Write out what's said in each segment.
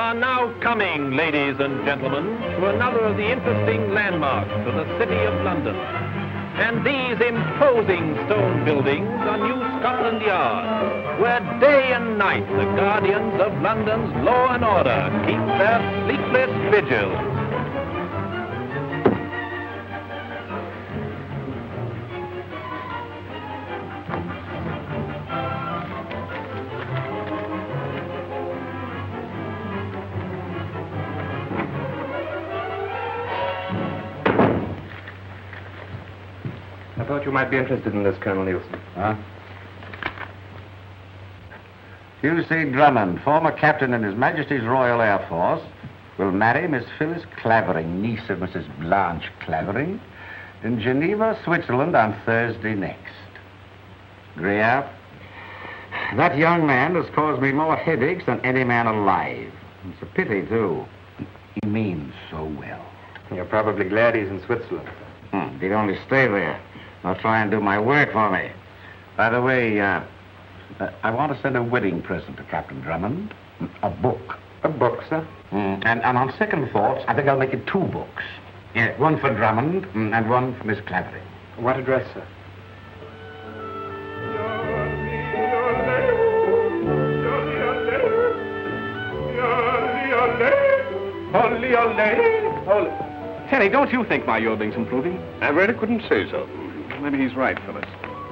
are now coming, ladies and gentlemen, to another of the interesting landmarks of the City of London. And these imposing stone buildings are New Scotland Yard, where day and night the guardians of London's law and order keep their sleepless vigil. I thought you might be interested in this, Colonel Nielsen. Huh? Hugh.C. Drummond, former captain in His Majesty's Royal Air Force, will marry Miss Phyllis Clavering, niece of Mrs. Blanche Clavering, in Geneva, Switzerland on Thursday next. Greer, that young man has caused me more headaches than any man alive. It's a pity, too. He means so well. You're probably glad he's in Switzerland. He'd only stay there. I'll try and do my work for me. By the way, I want to send a wedding present to Captain Drummond. A book. A book, sir? And on second thoughts, I think I'll make it 2 books. Yeah, one for Drummond and one for Miss Clavering. What address, sir? Tenny, don't you think my yodling's improving? I really couldn't say so. Maybe he's right, Phyllis.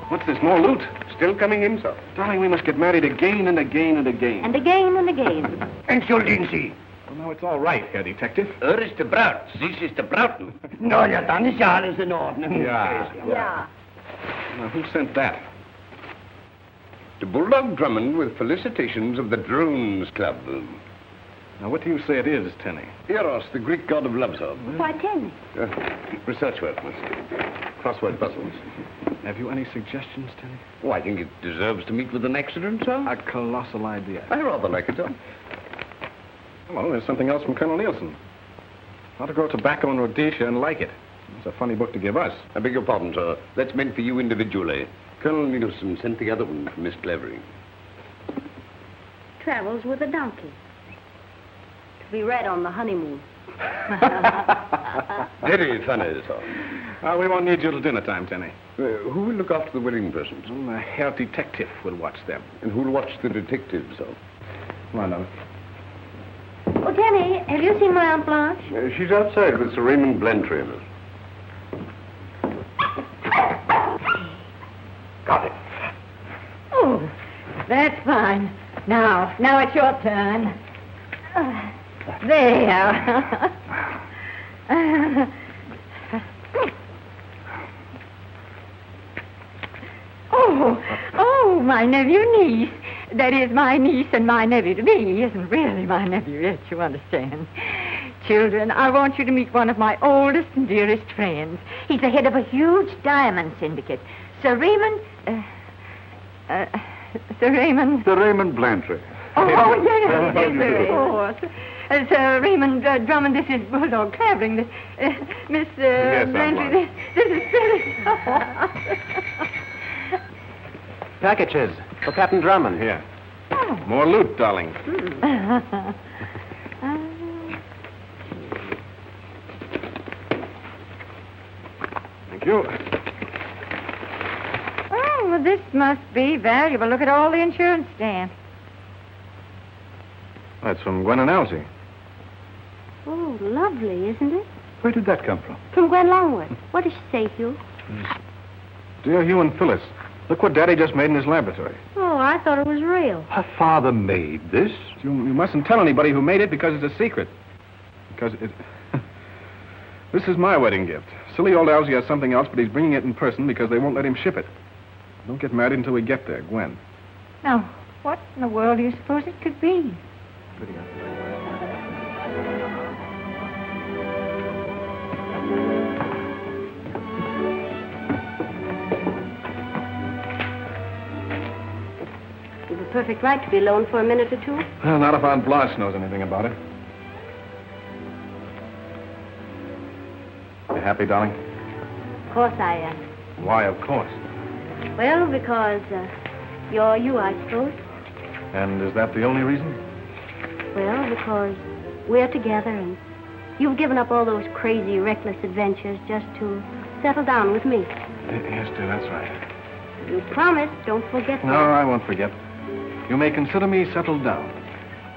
What's this, more loot? Still coming in, sir. Darling, we must get married again and again and again. And again and again. Entschuldigen. Well, now it's all right, Herr Detective. Ist der Braut. Sie ist der Braut. No, ja, dann ist ja alles in Ordnung. Yeah. Now, who sent that? To Bulldog Drummond with felicitations of the Drones Club. Now, what do you say it is, Tenny? Eros, the Greek god of love, sir. Why, Tenny? Research work, miss. Crossword puzzles. Have you any suggestions, Tenny? Oh, I think it deserves to meet with an accident, sir. A colossal idea. I rather like it, sir. Well, there's something else from Colonel Nielsen. How to grow tobacco in Rhodesia and like it. It's a funny book to give us. I beg your pardon, sir. That's meant for you individually. Colonel Nielsen sent the other one for Miss Clavering. Travels with a donkey. To be read on the honeymoon. Very funny, sir. We won't need you till dinner time, Tenny. Who will look after the wedding presents? The Herr Detective will watch them. And who'll watch the detective, sir? Come on, now. Oh, Tenny, have you seen my Aunt Blanche? She's outside with Sir Raymond Blantyre. Got it. Oh, that's fine. Now it's your turn. There. Oh, my nephew-niece. That is, my niece and my nephew-to-be isn't really my nephew yet, you understand. Children, I want you to meet one of my oldest and dearest friends. He's the head of a huge diamond syndicate. Sir Raymond Blantyre. Oh, yes. Sir Raymond Drummond, this is Bulldog Clavering. Miss Blantyre, this is Phyllis. Packages for Captain Drummond. Here. More loot, darling. Thank you. Oh, well, this must be valuable. Look at all the insurance stamps. That's from Gwen and Elsie. Oh, lovely, isn't it? Where did that come from? From Gwen Longworth. What does she say, Hugh? Dear Hugh and Phyllis, look what Daddy just made in his laboratory. Oh, I thought it was real. Her father made this? You mustn't tell anybody who made it because it's a secret. Because it... This is my wedding gift. Silly old Elsie has something else, but he's bringing it in person because they won't let him ship it. Don't get married until we get there, Gwen. Now, what in the world do you suppose it could be? You've a perfect right to be alone for a minute or two. Well, not if Aunt Blanche knows anything about it. You happy, darling? Of course I am. Why, of course. Well, because you're you, I suppose. And is that the only reason? Well, because we're together and you've given up all those crazy, reckless adventures just to settle down with me. Yes, dear, that's right. You promised. Don't forget No, that. I won't forget. You may consider me settled down.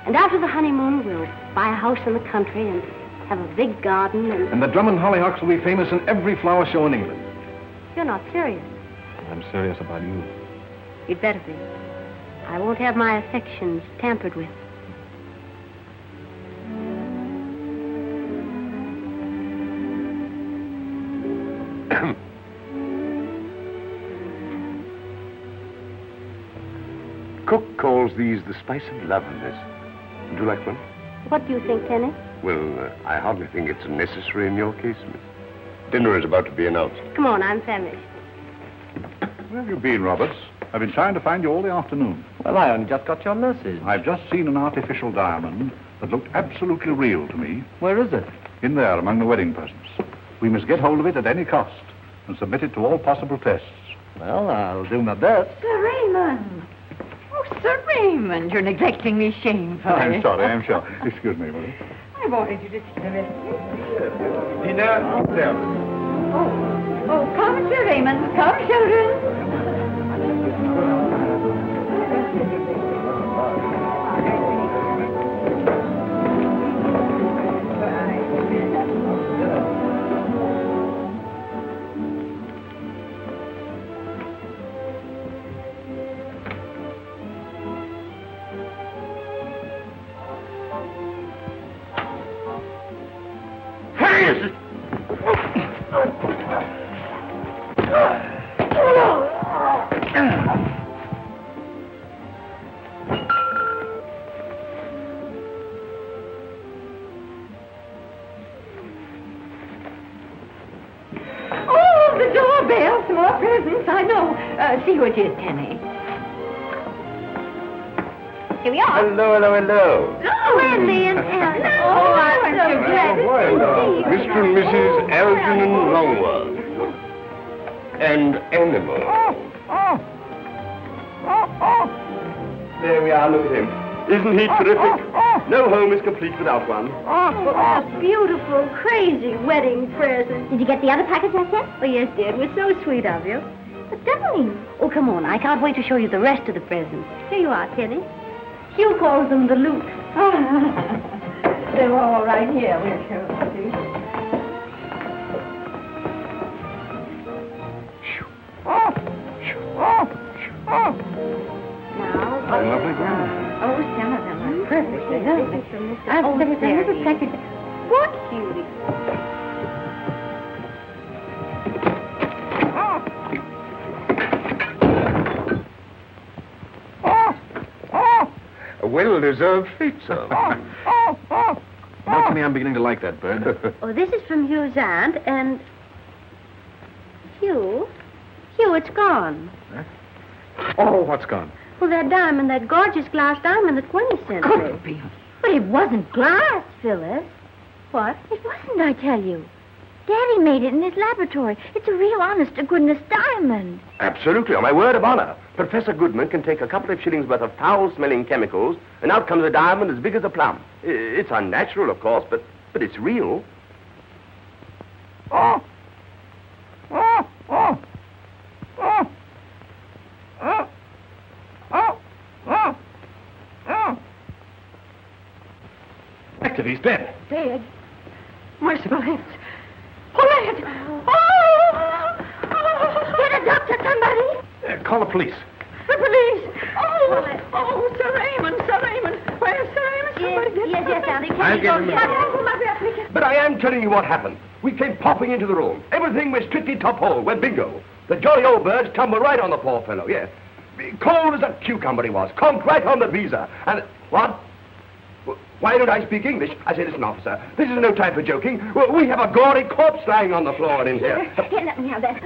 And after the honeymoon, we'll buy a house in the country and have a big garden and... And the Drummond hollyhocks will be famous in every flower show in England. You're not serious. I'm serious about you. You'd better be. I won't have my affections tampered with. Cook calls these the spice of love, miss. Would you like one? What do you think, Tenny? Well, I hardly think it's necessary in your case, miss. Dinner is about to be announced. Come on, I'm famished. Where have you been, Roberts? I've been trying to find you all the afternoon. Well, I only just got your message. I've just seen an artificial diamond that looked absolutely real to me. Where is it? In there, among the wedding presents. We must get hold of it at any cost and submit it to all possible tests. Well, I'll do my best. Sir Raymond. Oh, Sir Raymond, you're neglecting me shamefully. I'm sorry, I'm sure. Excuse me, will you? I wanted you to see the rest of it. Dinner, there. Oh, come, Sir Raymond. Come, children. See who it is, Tenny. Here we are. Hello, hello, hello. Oh, Andy and Ellen. Oh, I'm so glad to see you. Mr. and Mrs. Algernon Longworth. And Animal. There we are, look at him. Isn't he terrific? No home is complete without one. Oh, a beautiful, crazy wedding present. Did you get the other package I sent? Oh, yes, dear. It was so sweet of you. But, darling. Oh, come on. I can't wait to show you the rest of the presents. Here you are, Tenny. Hugh calls them the loot. They're all right here. We'll show you. Now, Lovely ground. oh, some of them are perfectly lovely. There was a little package. What, cutie? A well-deserved fate, sir. Not to me, I'm beginning to like that bird. Oh, this is from Hugh's aunt, and... Hugh, it's gone. Huh? Oh, what's gone? Well, that diamond, that gorgeous glass diamond that Gwenny sent me. Couldn't be. But it wasn't glass, Phyllis. What? It wasn't, I tell you. Daddy made it in his laboratory. It's a real honest-to-goodness diamond. Absolutely, on my word of honor. Professor Goodman can take a couple of shillings worth of foul-smelling chemicals, and out comes a diamond as big as a plum. It's unnatural, of course, but it's real. Hector, he's dead. Dead. Merciful heavens. Pull it! Oh! Get a doctor, somebody! Call the police. The police! Oh, Sir Raymond! Where's Sir Raymond? Somebody get Yes, Auntie. I'll get him. Hold my breath, please. But I am telling you what happened. We came popping into the room. Everything was strictly top hole. We're bingo. The jolly old birds tumbled right on the poor fellow, yes. Cold as a cucumber he was. Conked right on the visa. And... What? Why don't I speak English? I say, listen, officer, this is no time for joking. We have a gory corpse lying on the floor in here. Here, let me have that.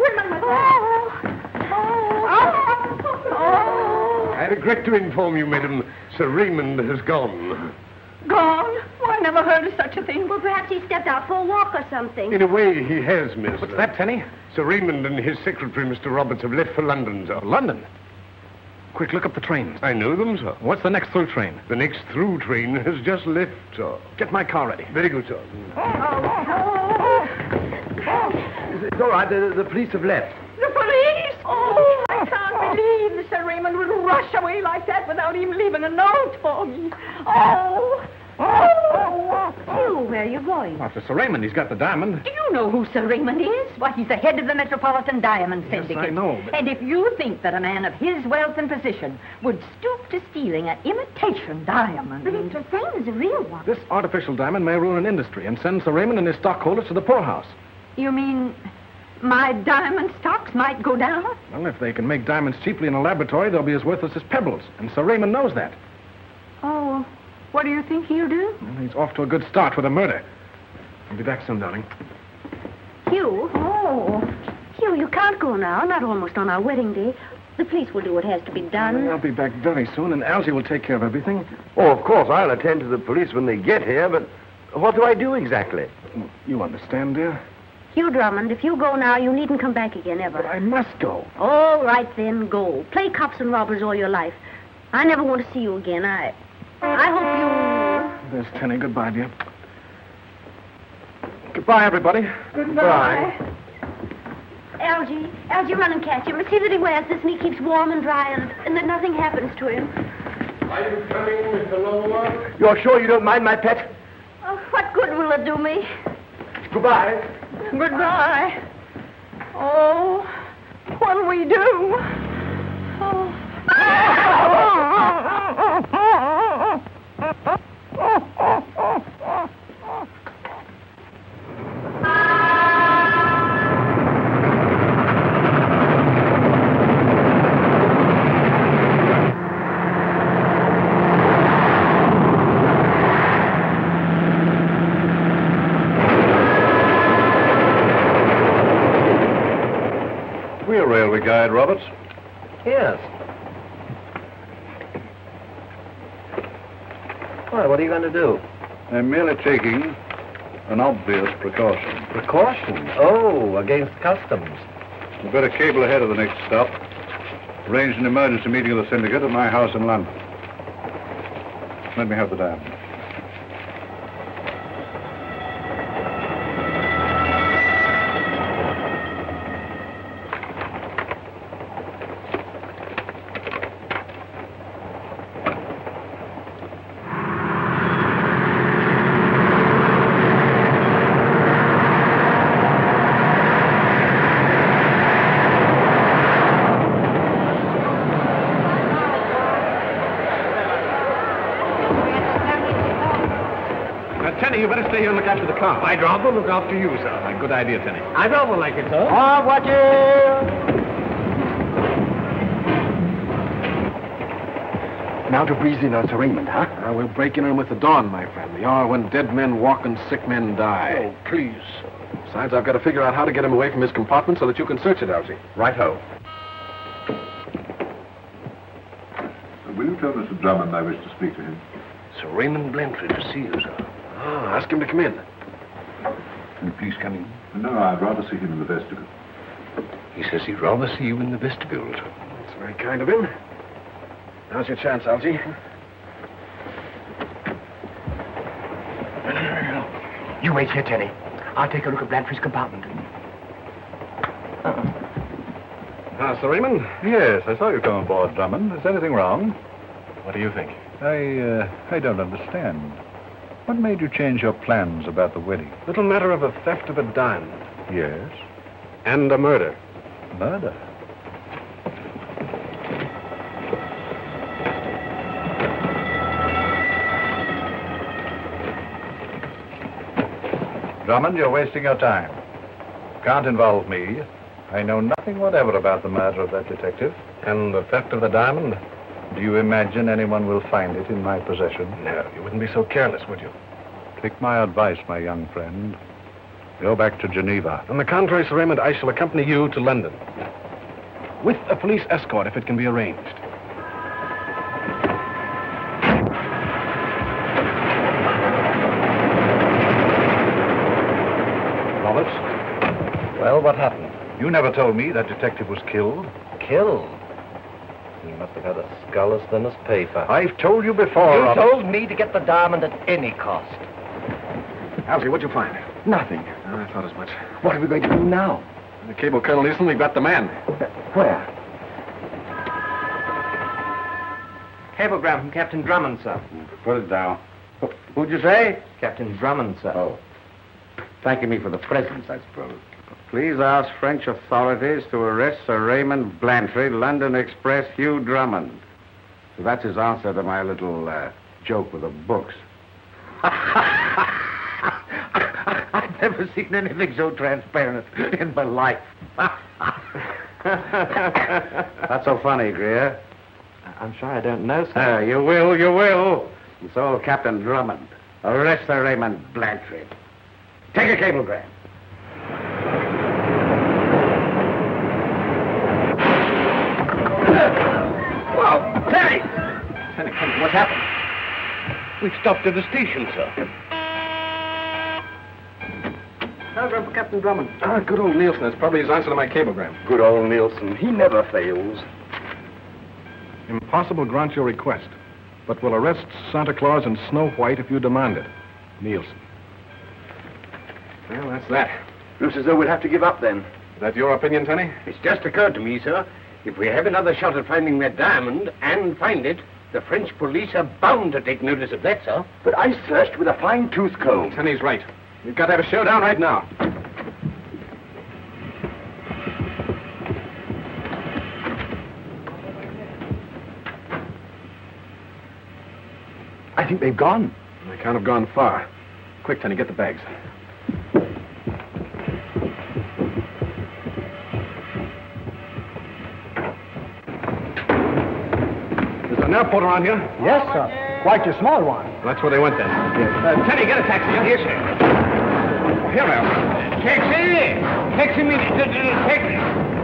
I regret to inform you, madam, Sir Raymond has gone. Gone? Oh, I never heard of such a thing. Well, perhaps he stepped out for a walk or something. In a way, he has, miss. What's that, Tenny? Sir Raymond and his secretary, Mr. Roberts, have left for London, sir. London? Quick, look up the trains. I know them, sir. What's the next through train? The next through train has just left, sir. Get my car ready. Very good, sir. It's all right. The police have left. The police! Oh, I can't believe Sir Raymond would rush away like that without even leaving a note for me. Oh! Hugh, where are you going? After Sir Raymond, he's got the diamond. Do you know who Sir Raymond is? Why, he's the head of the Metropolitan Diamond Yes, Syndicate. I know, but... And if you think that a man of his wealth and position would stoop to stealing an imitation diamond... But it's the same as a real one. This artificial diamond may ruin an industry and send Sir Raymond and his stockholders to the poorhouse. You mean my diamond stocks might go down? Well, if they can make diamonds cheaply in a laboratory, they'll be as worthless as pebbles. And Sir Raymond knows that. Oh, what do you think he'll do? Well, he's off to a good start with a murder. I'll be back soon, darling. Hugh? Oh. Hugh, you can't go now. Not almost on our wedding day. The police will do what has to be done. I'll be back very soon, and Algy will take care of everything. Oh, of course, I'll attend to the police when they get here, but what do I do exactly? You understand, dear? Hugh Drummond, if you go now, you needn't come back again, ever. But I must go. All right, then, go. Play cops and robbers all your life. I never want to see you again. I hope you... There's Tenny. Goodbye, dear. Goodbye, everybody. Goodbye. Algy, run and catch him. And see that he wears this and he keeps warm and dry and that nothing happens to him. Are you coming, Mr. Longworth? You're sure you don't mind my pet? Oh, what good will it do me? Goodbye. Goodbye. Oh, what'll we do? Oh. We're railway guide, Roberts. Yes. Well, what are you going to do? I'm merely taking an obvious precaution. Precaution? Oh, against customs. You better cable ahead of the next stop. Arrange an emergency meeting of the syndicate at my house in London. Let me have the diamond. Tenny, you better stay here and look after the car. I'd rather look after you, sir. A good idea, Tenny. I'd rather like it, sir. Watch it! Now to breeze in on Sir Raymond, huh? We'll break in on him with the dawn, my friend. The hour when dead men walk and sick men die. Oh, please. Besides, I've got to figure out how to get him away from his compartment so that you can search it, Algy. Right-ho. Will you tell Mr. Drummond I wish to speak to him? Sir Raymond Blantley to see you, sir. Ah, ask him to come in. Will you please come in? No, I'd rather see him in the vestibule. He says he'd rather see you in the vestibule, sir. That's very kind of him. Now's your chance, Algy. You wait here, Tenny. I'll take a look at Blantley's compartment. Ah, Sir Raymond? Yes, I saw you come aboard, Drummond. Is anything wrong? What do you think? I don't understand. What made you change your plans about the wedding? Little matter of a theft of a diamond. Yes. And a murder. Murder? Drummond, you're wasting your time. Can't involve me. I know nothing whatever about the murder of that detective. And the theft of the diamond? Do you imagine anyone will find it in my possession? No, you wouldn't be so careless, would you? Take my advice, my young friend. Go back to Geneva. On the contrary, Sir Raymond, I shall accompany you to London. With a police escort, if it can be arranged. Roberts? Well, what happened? You never told me that detective was killed. Killed? He must have had a skull as thin as paper. I've told you before, You Robert. told me to get the diamond at any cost. Alfie, what'd you find? Nothing. I thought as much. What are we going to do now? The cable, Colonel Easton, we've got the man. Where? Cablegram from Captain Drummond, sir. Put it down. Who'd you say? Captain Drummond, sir. Oh. Thanking me for the presents, I suppose. Please ask French authorities to arrest Sir Raymond Blantyre, London Express, Hugh Drummond. So that's his answer to my little joke with the books. I've never seen anything so transparent in my life. Not so funny, Greer. I'm sure I don't know, sir. You will. And so, Captain Drummond, arrest Sir Raymond Blantyre. Take a cablegram. Whoa, Terry! What happened? We've stopped at the station, sir. Telegram for Captain Drummond. Good old Nielsen. That's probably his answer to my cablegram. Good old Nielsen. He never fails. Impossible grant your request, but will arrest Santa Claus and Snow White if you demand it. Nielsen. Well, that's that. Looks as though we'll have to give up then. Is that your opinion, Tenny? It's just occurred to me, sir. If we have another shot at finding that diamond and find it, the French police are bound to take notice of that, sir. But I searched with a fine-tooth comb. Tenny's right. We've got to have a showdown right now. I think they've gone. They can't have gone far. Quick, Tenny, get the bags. Is there an airport around here? Yes, sir. Quite a small one. That's where they went then. Tenny, get a taxi. Yes, sir. Here, Al. Taxi! Taxi me, taxi.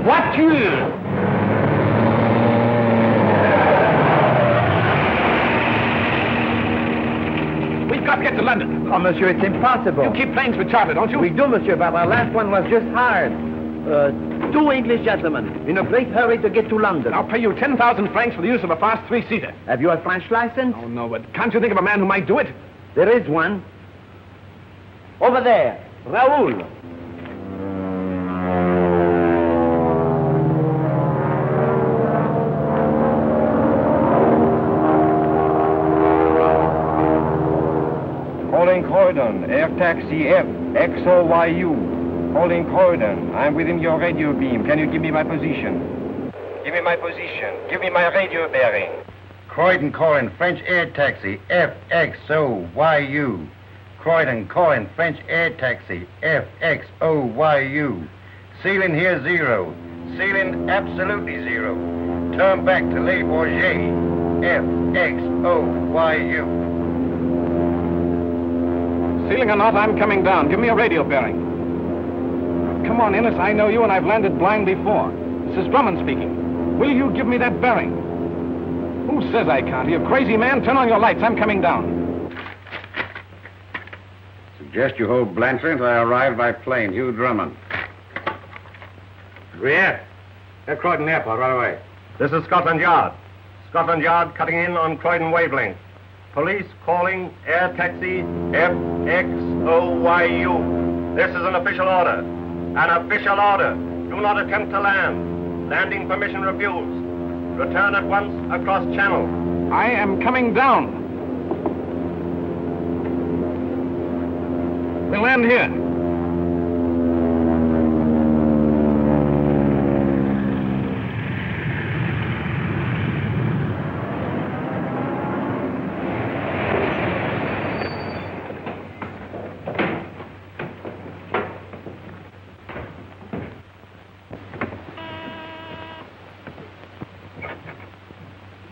Voiture! We've got to get to London. Oh, monsieur, it's impossible. You keep planes with charter, don't you? We do, monsieur, but our last one was just hired. Two English gentlemen in a great hurry to get to London. I'll pay you 10,000 francs for the use of a fast three-seater. Have you a French license? Oh, no, but can't you think of a man who might do it? There is one. Over there. Raoul. Calling Croydon, air taxi FXOYU. Calling Croydon, I'm within your radio beam. Can you give me my position? Give me my position. Give me my radio bearing. Croydon calling French air taxi FXOYU. Croydon calling French air taxi FXOYU. Ceiling here 0. Ceiling absolutely 0. Turn back to Le Bourget. FXOYU. Ceiling or not, I'm coming down. Give me a radio bearing. Come on, Innes. I know you, and I've landed blind before. This is Drummond speaking. Will you give me that bearing? Who says I can't? You crazy man? Turn on your lights. I'm coming down. Suggest you hold Blantyre until I arrive by plane. Hugh Drummond. Greer, at Croydon Airport right away. This is Scotland Yard. Scotland Yard cutting in on Croydon wavelength. Police calling air taxi FXOYU. This is an official order. An official order. Do not attempt to land. Landing permission refused. Return at once across channel. I am coming down. We'll land here.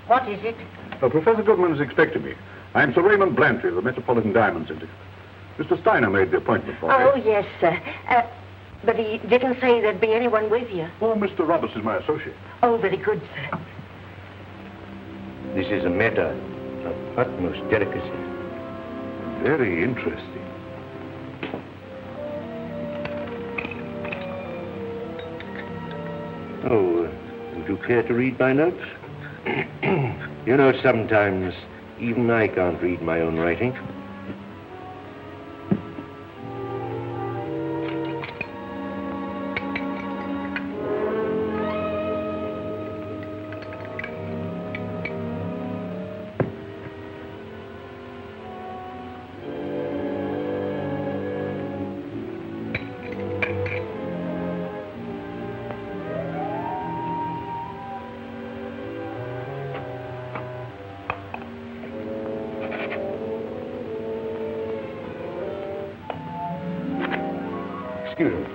What is it? Professor Goodman is expecting me. I'm Sir Raymond Blantyre, the Metropolitan Diamond Syndicate. Mr. Steiner made the appointment for me. Oh, yes, sir. But he didn't say there'd be anyone with you. Oh, Mr. Roberts is my associate. Oh, very good, sir. This is a matter of utmost delicacy. Very interesting. Oh, would you care to read my notes? You know, sometimes even I can't read my own writing. Excuse me.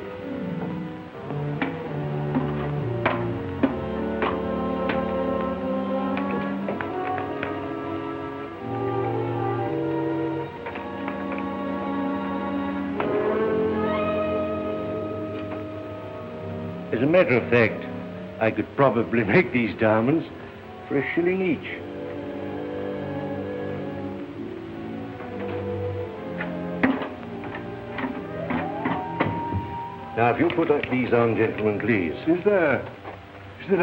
As a matter of fact, I could probably make these diamonds for a shilling each. Now, if you put these on, gentlemen, please. Is there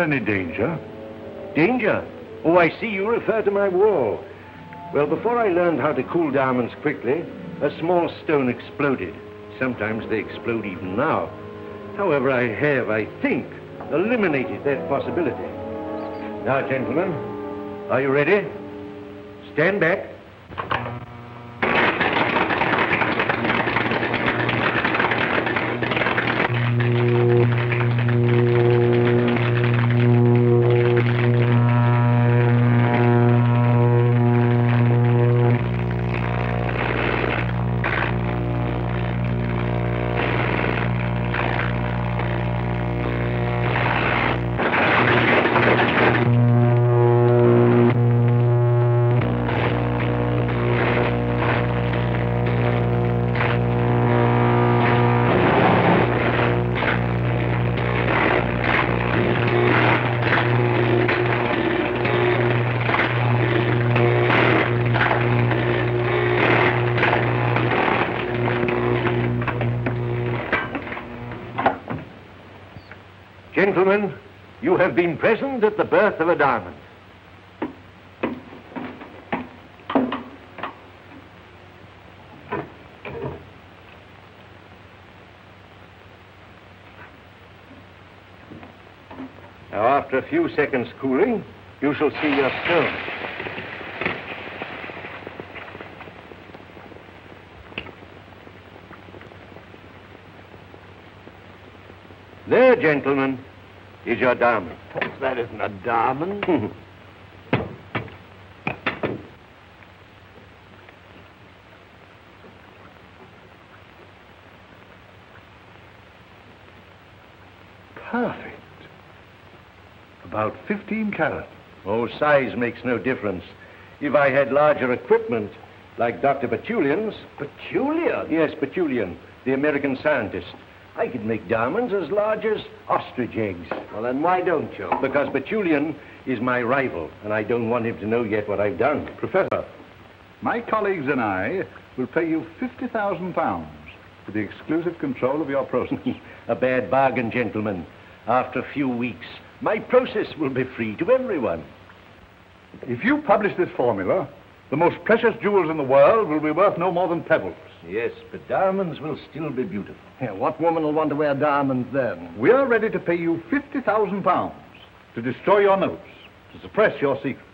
any danger? Danger? Oh, I see you refer to my wall. Well, before I learned how to cool diamonds quickly, a small stone exploded. Sometimes they explode even now. However, I have, I think, eliminated that possibility. Now, gentlemen, are you ready? Stand back. Gentlemen, you have been present at the birth of a diamond. Now, after a few seconds cooling, you shall see your stone. There, gentlemen, is your diamond. That isn't a diamond. Perfect. About 15 carats. Oh, size makes no difference. If I had larger equipment, like Dr. Petulian's... Petulian? Yes, Petulian, the American scientist. I could make diamonds as large as ostrich eggs. Well, then why don't you? Because Petulian is my rival, and I don't want him to know yet what I've done. Professor, my colleagues and I will pay you £50,000 for the exclusive control of your process. A bad bargain, gentlemen. After a few weeks, my process will be free to everyone. If you publish this formula, the most precious jewels in the world will be worth no more than pebbles. Yes, but diamonds will still be beautiful. Yeah, what woman will want to wear diamonds then? We are ready to pay you £50,000 to destroy your notes, to suppress your secret.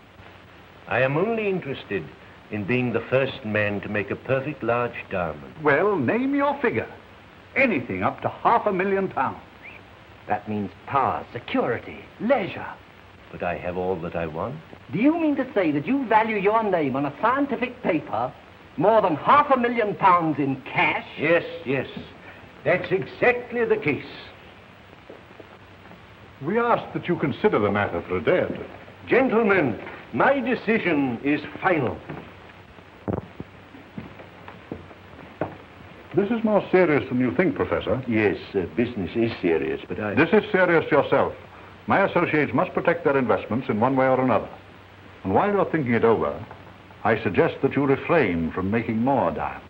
I am only interested in being the first man to make a perfect large diamond. Well, name your figure. Anything up to £500,000. That means power, security, leisure. But I have all that I want. Do you mean to say that you value your name on a scientific paper more than £500,000 in cash? Yes, yes. That's exactly the case. We ask that you consider the matter for a day or two. Gentlemen, my decision is final. This is more serious than you think, Professor. Yes, business is serious, but I... This is serious yourself. My associates must protect their investments in one way or another. And while you're thinking it over, I suggest that you refrain from making more diamonds.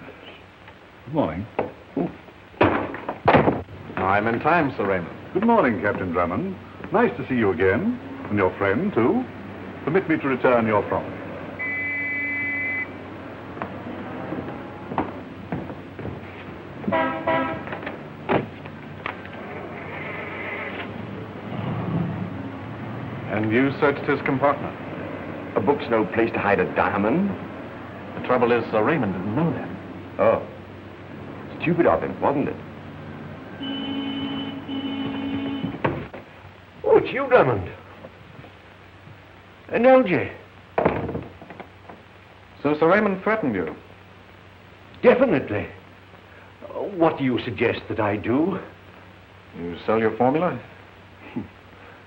Good morning. I'm in time, Sir Raymond. Good morning, Captain Drummond. Nice to see you again. And your friend, too. Permit me to return your property. And you searched his compartment? A book's no place to hide a diamond. The trouble is, Sir Raymond didn't know that. Oh. Stupid of him, wasn't it? Oh, it's you, Drummond. An LJ. So Sir Raymond threatened you? Definitely. What do you suggest that I do? You sell your formula?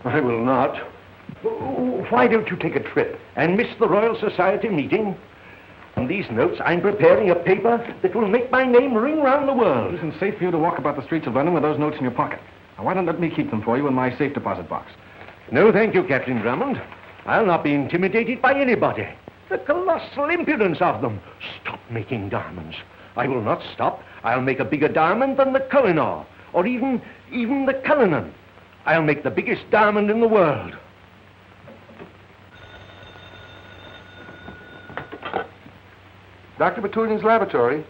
I will not. Why don't you take a trip and miss the Royal Society meeting? On these notes, I'm preparing a paper that will make my name ring round the world. It isn't safe for you to walk about the streets of London with those notes in your pocket. Now, why don't let me keep them for you in my safe deposit box? No, thank you, Captain Drummond. I'll not be intimidated by anybody. The colossal impudence of them. Stop making diamonds. I will not stop. I'll make a bigger diamond than the Kohinoor, or even the Cullinan. I'll make the biggest diamond in the world. Dr. Petunian's laboratory?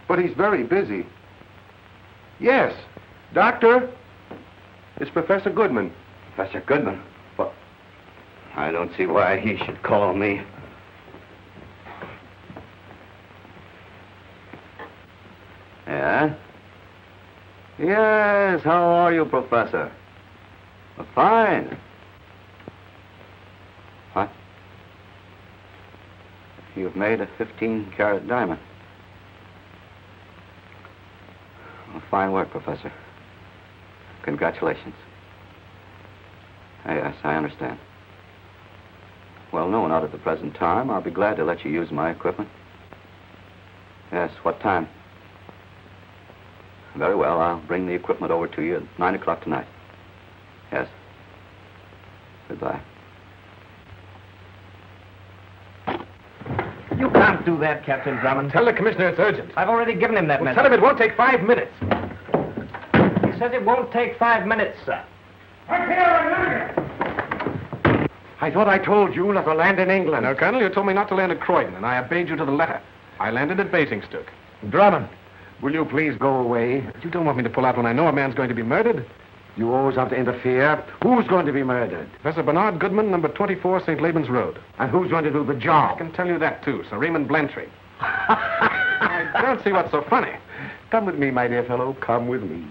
But he's very busy. Yes. Doctor? It's Professor Goodman. Professor Goodman? Well, I don't see why he should call me. Yeah? Yes, how are you, Professor? Fine. What? You've made a 15-carat diamond. Well, fine work, Professor. Congratulations. Yes, I understand. Well, no, not at the present time. I'll be glad to let you use my equipment. Yes, what time? Very well, I'll bring the equipment over to you at 9 o'clock tonight. Yes. Goodbye. You can't do that, Captain Drummond. Tell the commissioner it's urgent. I've already given him that Well, message. tell him it won't take 5 minutes. He says it won't take 5 minutes, sir. I thought I told you not to land in England. No, Colonel, you told me not to land at Croydon, and I obeyed you to the letter. I landed at Basingstoke. Drummond, will you please go away? You don't want me to pull out when I know a man's going to be murdered? You always have to interfere. Who's going to be murdered? Professor Bernard Goodman, number 24, St. Laban's Road. And who's going to do the I job? can tell you that, too, Sir Raymond Blantyre. I don't see what's so funny. Come with me, my dear fellow. Come with me.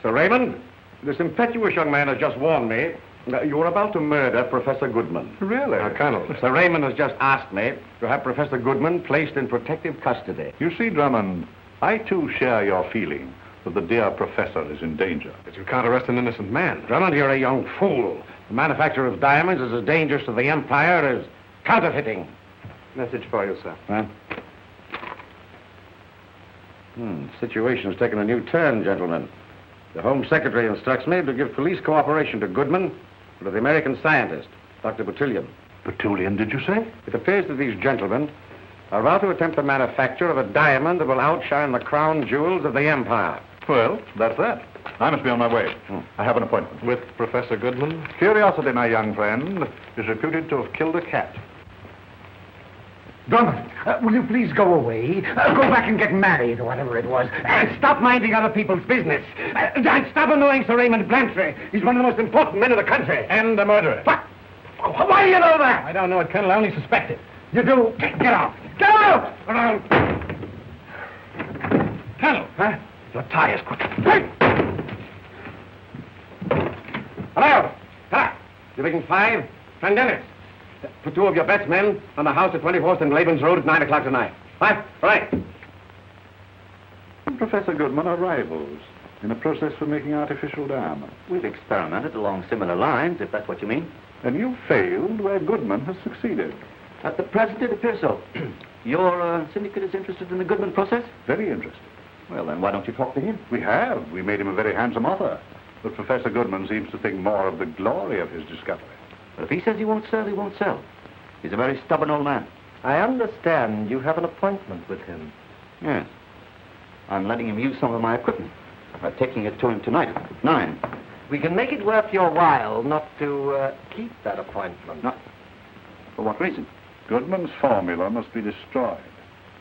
Sir Raymond, this impetuous young man has just warned me that you were about to murder Professor Goodman. Really? Colonel, Sir Raymond has just asked me to have Professor Goodman placed in protective custody. You see, Drummond, I too share your feeling that the dear professor is in danger. But you can't arrest an innocent man. Drummond, you're a young fool. The manufacture of diamonds is as dangerous to the Empire as counterfeiting. Message for you, sir. Huh? Situation's taken a new turn, gentlemen. The Home Secretary instructs me to give police cooperation to Goodman and to the American scientist, Dr. Petunian. Petunian, did you say? It appears that these gentlemen are about to attempt the manufacture of a diamond that will outshine the crown jewels of the Empire. Well, that's that. I must be on my way. I have an appointment. With Professor Goodman? Curiosity, my young friend, is reputed to have killed a cat. Drummond, will you please go away? Go back and get married, or whatever it was. And stop minding other people's business. And stop annoying Sir Raymond Blantyre. He's one of the most important men in the country. And a murderer. What? Why do you know that? I don't know it, Colonel. I only suspect it. You do? Get out. Get out! Colonel! Huh? Your tires quick. Hey! Hello! Ha! You're making 5 minutes. Put 2 of your best men on the house at 24th and Laban's Road at 9 o'clock tonight. 5? Right. Professor Goodman are rivals in a process for making artificial diamonds. We've experimented along similar lines, if that's what you mean. And you failed where Goodman has succeeded. At the present, it appears so. Your syndicate is interested in the Goodman process? Very interested. Well, then why don't you talk to him? We have. We made him a very handsome offer. But Professor Goodman seems to think more of the glory of his discovery. But if he says he won't sell, he won't sell. He's a very stubborn old man. I understand you have an appointment with him. Yes. I'm letting him use some of my equipment. By taking it to him tonight at 9. We can make it worth your while not to keep that appointment. No. For what reason? Goodman's formula must be destroyed.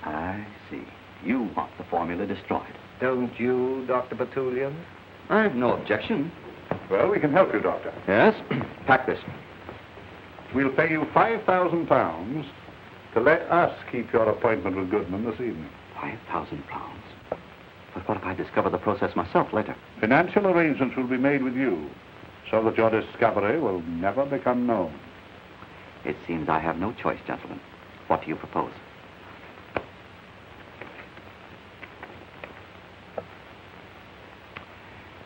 I see. You want the formula destroyed. Don't you, Dr. Batulian? I've no objection. Well, we can help you, Doctor. Yes? Pack this. We'll pay you £5,000 to let us keep your appointment with Goodman this evening. £5,000. But what if I discover the process myself later? Financial arrangements will be made with you so that your discovery will never become known. It seems I have no choice, gentlemen. What do you propose?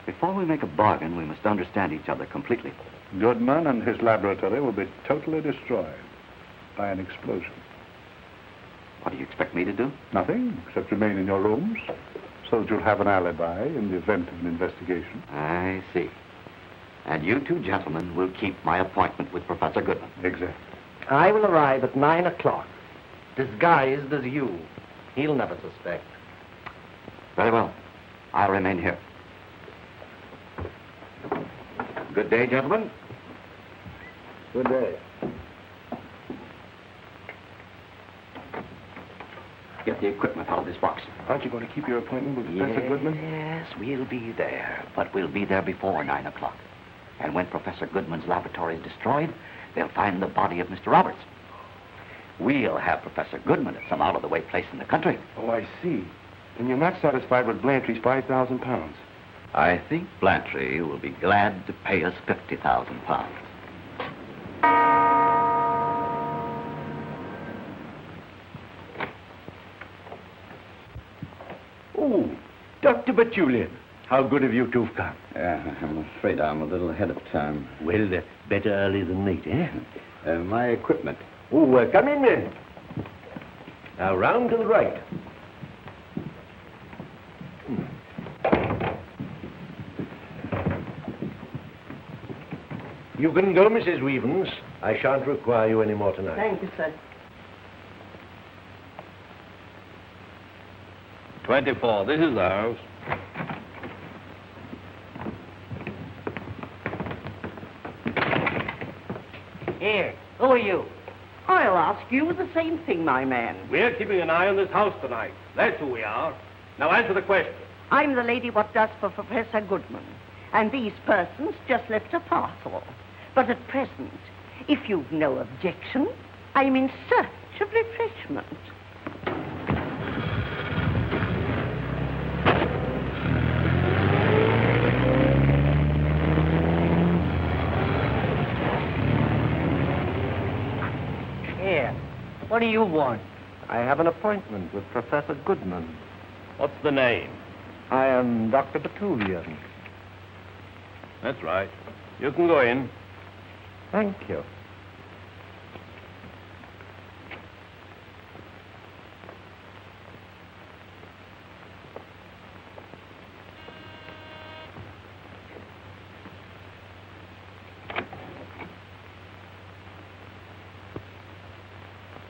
Before we make a bargain, we must understand each other completely. Goodman and his laboratory will be totally destroyed by an explosion. What do you expect me to do? Nothing, except remain in your rooms so that you'll have an alibi in the event of an investigation. I see. And you two gentlemen will keep my appointment with Professor Goodman. Exactly. I will arrive at 9 o'clock, disguised as you. He'll never suspect. Very well. I'll remain here. Good day, gentlemen. Good day. Get the equipment out of this box. Aren't you going to keep your appointment with Professor Goodman? Yes, we'll be there. But we'll be there before 9 o'clock. And when Professor Goodman's laboratory is destroyed, they'll find the body of Mr. Roberts. We'll have Professor Goodman at some out-of-the-way place in the country. Oh, I see. And you're not satisfied with Blantyre's £5,000. I think Blantyre will be glad to pay us £50,000. Oh, Dr. Batulian, how good of you to have come. Yeah, I'm afraid I'm a little ahead of time. Well, better early than late, eh? My equipment. Oh, come in then. Now, round to the right. You can go, Mrs. Weavens. I shan't require you any more tonight. Thank you, sir. 24. This is ours. Here, who are you? I'll ask you the same thing, my man. We're keeping an eye on this house tonight. That's who we are. Now answer the question. I'm the lady what does for Professor Goodman, and these persons just left a parcel. But at present, if you've no objection, I'm in search of refreshment. Here, what do you want? I have an appointment with Professor Goodman. What's the name? I am Dr. Batulian. That's right. You can go in. Thank you.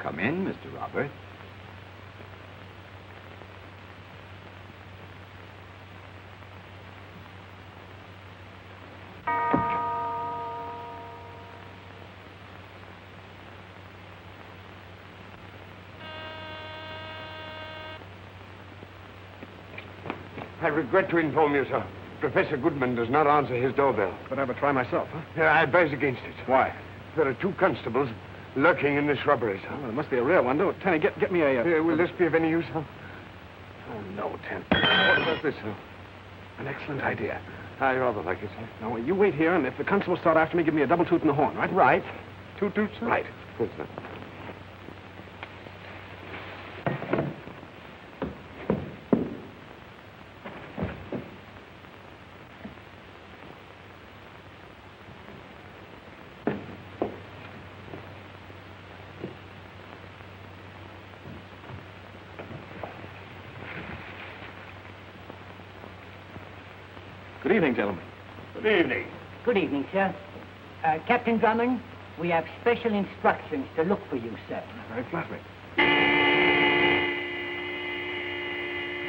Come in, Mr. Roberts. I regret to inform you, sir. Professor Goodman does not answer his doorbell. But I would try myself, huh? Yeah, I advise against it. Why? There are two constables lurking in this shrubbery, sir. Well, it must be a rare one. Do it. Tenny, get me a... Will this be of any use, sir? Oh, no, Tenny. What about this, sir? An excellent idea. I rather like it, sir. No, you wait here, and if the constables start after me, give me a double toot in the horn, right? Right. Two toots, sir? Right. Good, sir. Good evening, gentlemen. Good evening. Good evening, sir. Captain Drummond, we have special instructions to look for you, sir. Very flattering.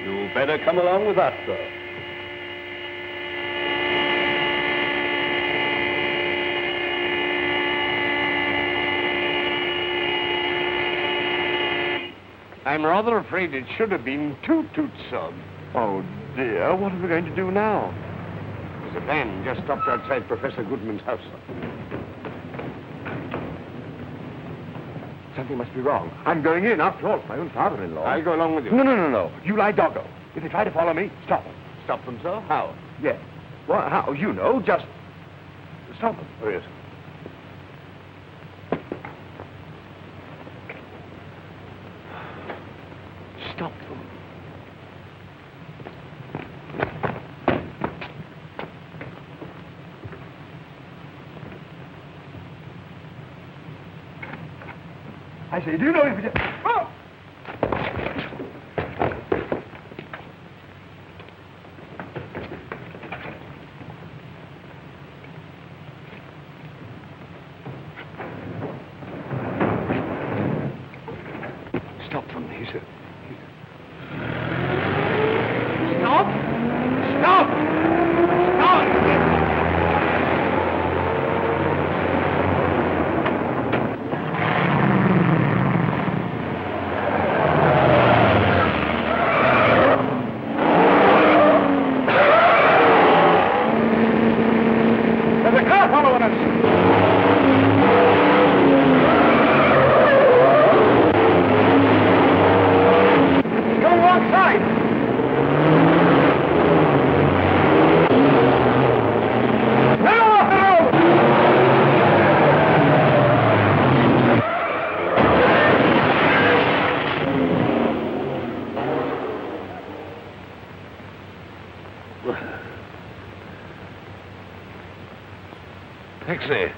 You better come along with us, sir. I'm rather afraid it should have been toot-toot, son. Oh, dear. What are we going to do now? There's a van just stopped outside Professor Goodman's house. Something must be wrong. I'm going in. After all, it's my own father-in-law. I'll go along with you. No. You lie doggo. If they try to follow me, stop them. Stop them, sir? How? Yes. Well, how? You know, just stop them. Oh, yes. Stop them. I say, do you know if you... Oh! Stop them, he said. Stop! Stop! Stop! There's a car following us! Go alongside! Taxi!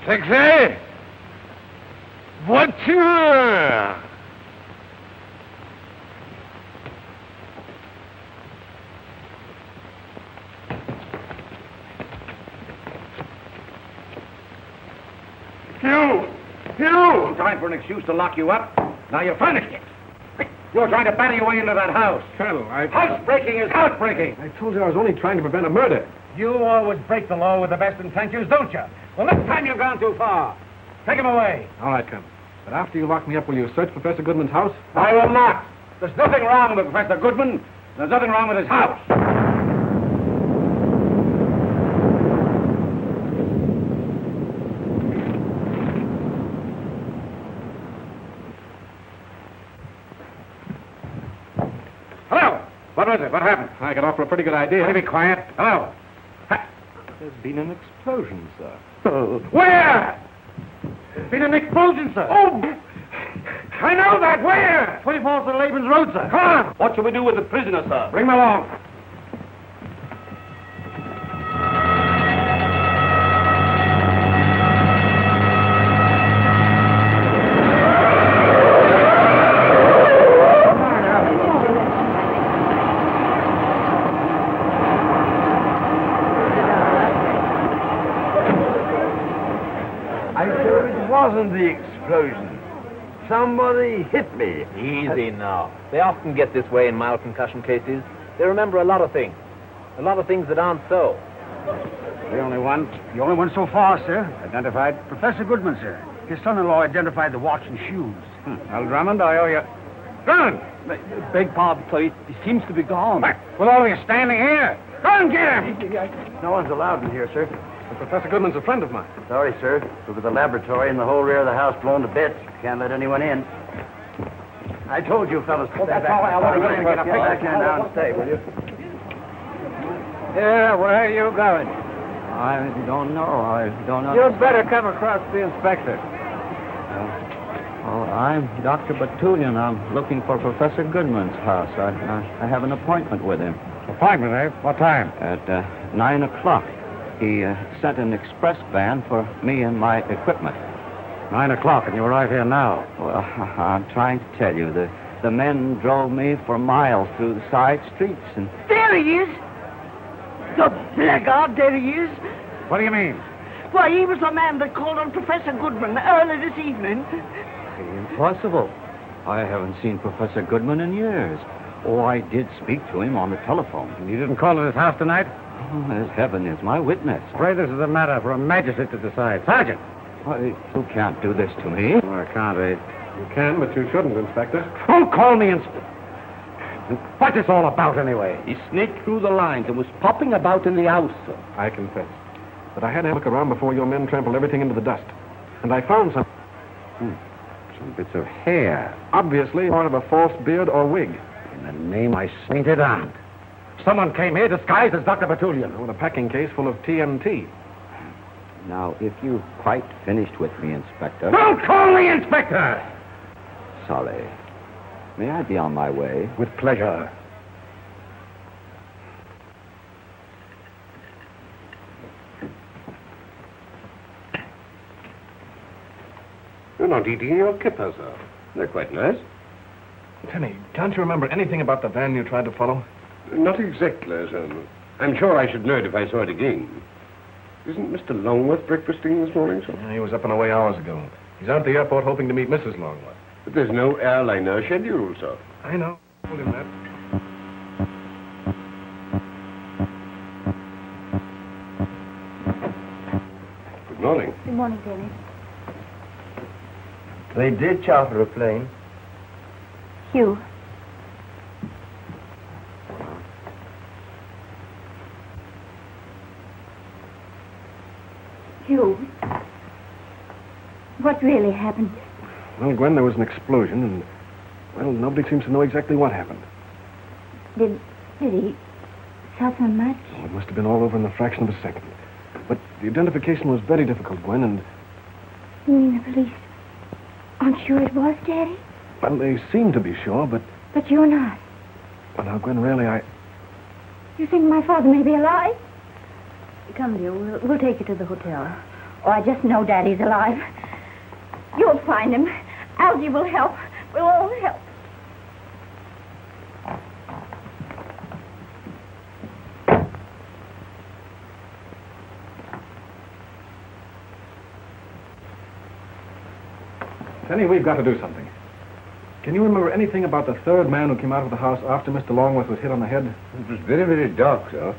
Taxi! Voiture! You! Time for an excuse to lock you up. Now you're finished. You're trying to batter your way into that house. Colonel, Housebreaking is housebreaking. I told you I was only trying to prevent a murder. You always break the law with the best intentions, don't you? Well, this time you've gone too far. Take him away. All right, Colonel. But after you lock me up, will you search Professor Goodman's house? I will not. There's nothing wrong with Professor Goodman. There's nothing wrong with his house. Hello. What was it? What happened? I got off for a pretty good idea. Will you be quiet? Hello. There's been an explosion, sir. Where? There's been an explosion, sir. Oh! I know that. Where? 24th and Laban's Road, sir. Come on. What shall we do with the prisoner, sir? Bring him along. Wasn't the explosion. Somebody hit me. Easy now. They often get this way in mild concussion cases. They remember a lot of things. A lot of things that aren't so. The only one so far, sir. Identified Professor Goodman, sir. His son-in-law identified the watch and shoes. Well, Drummond, I owe you... Drummond! Beg pardon, sir. He seems to be gone. With all of you standing here, go and get him! No one's allowed in here, sir. Professor Goodman's a friend of mine. Sorry, sir. Look at the laboratory and the whole rear of the house blown to bits. Can't let anyone in. I told you fellas to stay back. all right. I want to get in and get a picture. Back in now and stay, will you? Yeah, where are you going? I don't know. You'd better come across the inspector. I'm Dr. Batulian. I'm looking for Professor Goodman's house. I have an appointment with him. Appointment, eh? What time? At 9 o'clock. He sent an express van for me and my equipment. 9 o'clock, and you arrive here now. Well, I'm trying to tell you. The men drove me for miles through the side streets and... There he is! The blackguard, there he is! What do you mean? Why, he was the man that called on Professor Goodman early this evening. Impossible. I haven't seen Professor Goodman in years. Oh, I did speak to him on the telephone. And you didn't call at his house tonight? Oh, as heaven is my witness. Pray this is a matter for a magistrate to decide. Sergeant! Why, you can't do this to me. Oh, I can't, eh? You can, but you shouldn't, Inspector. Don't call me Inspector. What's this all about, anyway? He sneaked through the lines and was popping about in the house, sir. I confess. But I had to look around before your men trampled everything into the dust. And I found some... Some bits of hair. Obviously part of a false beard or wig. In the name I sainted aunt. Someone came here disguised as Dr. Bertullian. With a packing case full of TNT. Now, if you've quite finished with me, Inspector... Don't call me Inspector! Sorry. May I be on my way? With pleasure. You're not eating your kippers, sir. They're quite nice. Tenny, can't you remember anything about the van you tried to follow? Not exactly, sir. I'm sure I should know it if I saw it again. Isn't Mr. Longworth breakfasting this morning, sir? Yeah, he was up and away hours ago. He's out at the airport hoping to meet Mrs. Longworth. But there's no airliner scheduled, sir. I know. I told him that. Good morning. Good morning, Dennis. They did charter a plane. Hugh. Hugh. What really happened? Well, Gwen, there was an explosion, and, well, nobody seems to know exactly what happened. Did he suffer much? Oh, it must have been all over in the fraction of a second. But the identification was very difficult, Gwen, and... You mean the police aren't sure it was Daddy? Well, they seem to be sure, but... But you're not. Well, now, Gwen, really, You think my father may be alive? Come, dear, we'll take you to the hotel. Oh, I just know Daddy's alive. You'll find him. Algie will help. We'll all help. Penny, we've got to do something. Can you remember anything about the third man who came out of the house after Mr. Longworth was hit on the head? It was very, very dark, sir.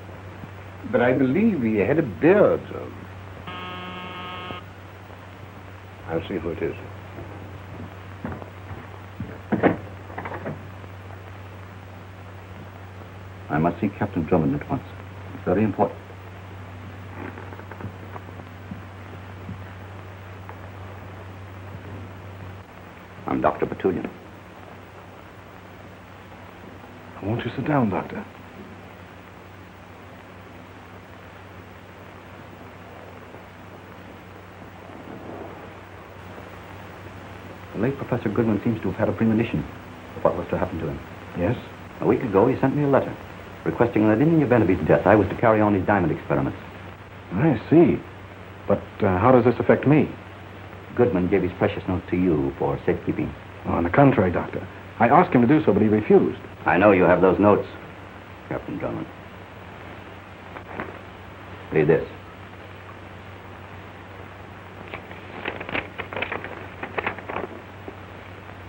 But I believe he had a beard, sir. I'll see who it is. I must see Captain Drummond at once. It's very important. I'm Dr. Bertullian. Won't you sit down, Doctor? The late Professor Goodman seems to have had a premonition of what was to happen to him. Yes? A week ago, he sent me a letter requesting that in the event of his death, I was to carry on his diamond experiments. I see. But how does this affect me? Goodman gave his precious note to you for safekeeping. Oh, on the contrary, Doctor. I asked him to do so, but he refused. I know you have those notes, Captain Drummond. Read this.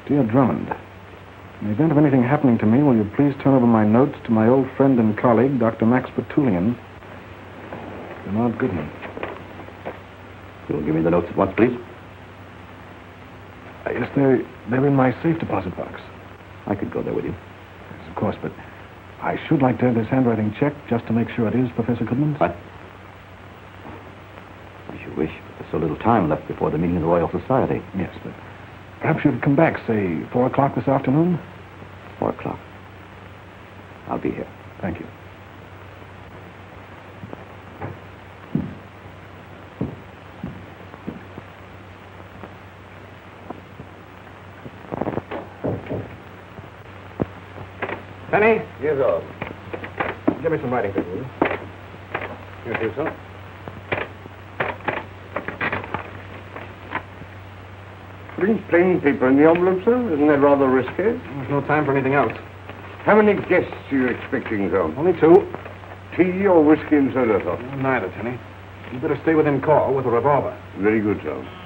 Dear Drummond, in the event of anything happening to me, will you please turn over my notes to my old friend and colleague, Dr. Max Bertullian, Bernard Goodman. You'll give me the notes at once, please? Yes, they're in my safe deposit box. I could go there with you. Yes, of course, but I should like to have this handwriting checked just to make sure it is Professor Goodman's. What? As you wish, but there's so little time left before the meeting of the Royal Society. Yes, but perhaps you'd come back, say, 4 o'clock this afternoon? 4 o'clock. I'll be here. Thank you. Penny? Yes, sir. Give me some writing paper, will you? Here it is, sir. Putting plain paper in the envelope, sir? Isn't that rather risky? There's no time for anything else. How many guests are you expecting, sir? Only 2. Tea or whiskey and soda, sir? Neither, Tenny. You better stay within call with a revolver. Very good, sir.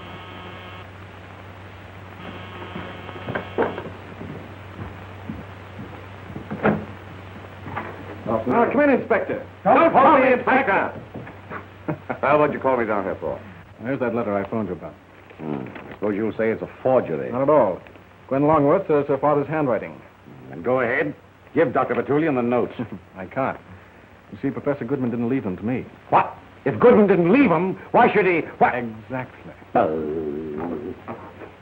Now, come in, Inspector. Don't call me Inspector! Well, what'd you call me down here for? There's that letter I phoned you about. I suppose you'll say it's a forgery. Not at all. Gwen Longworth, her father's handwriting. Then go ahead. Give Dr. Betulian the notes. I can't. You see, Professor Goodman didn't leave them to me. What? If Goodman didn't leave them, why should he... What? Exactly.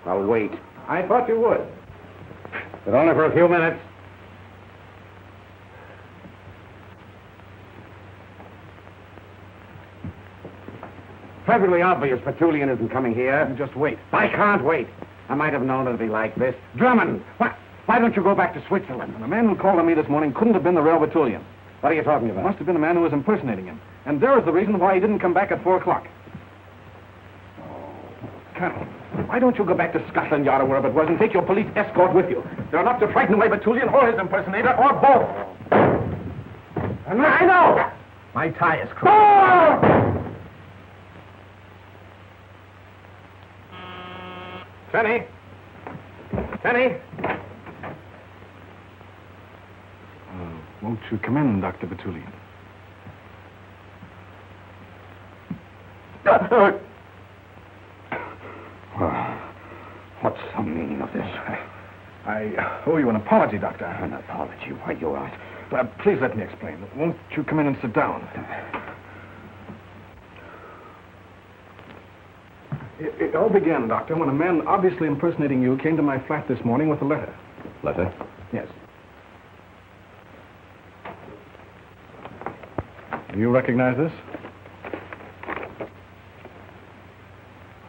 I'll wait. I thought you would. But only for a few minutes. Perfectly obvious Betulian isn't coming here. Just wait. I can't wait. I might have known it'd be like this. Drummond, why don't you go back to Switzerland? The man who called on me this morning couldn't have been the real Betulian. What are you talking about? It must have been the man who was impersonating him. And there is the reason why he didn't come back at 4 o'clock. Colonel, why don't you go back to Scotland Yard or wherever it was and take your police escort with you? They're enough to frighten away Betulian or his impersonator or both. And I know! My tie is crossed. Tenny! Tenny! Won't you come in, Dr. Betulian? What's the meaning of this? I owe you an apology, Doctor. An apology? Why, you are... Please let me explain. Won't you come in and sit down? It all began, Doctor, when a man obviously impersonating you came to my flat this morning with a letter. Letter? Yes. Do you recognize this?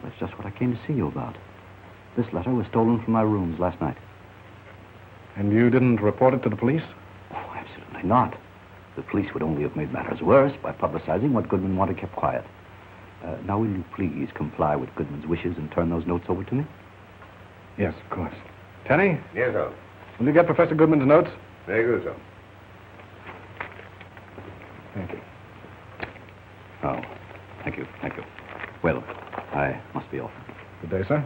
That's just what I came to see you about. This letter was stolen from my rooms last night. And you didn't report it to the police? Oh, absolutely not. The police would only have made matters worse by publicizing what Goodman wanted kept quiet. Now, will you please comply with Goodman's wishes and turn those notes over to me? Yes, of course. Tenny? Yes, sir. Will you get Professor Goodman's notes? Very good, sir. Thank you. Oh, thank you. Well, I must be off. Good day, sir.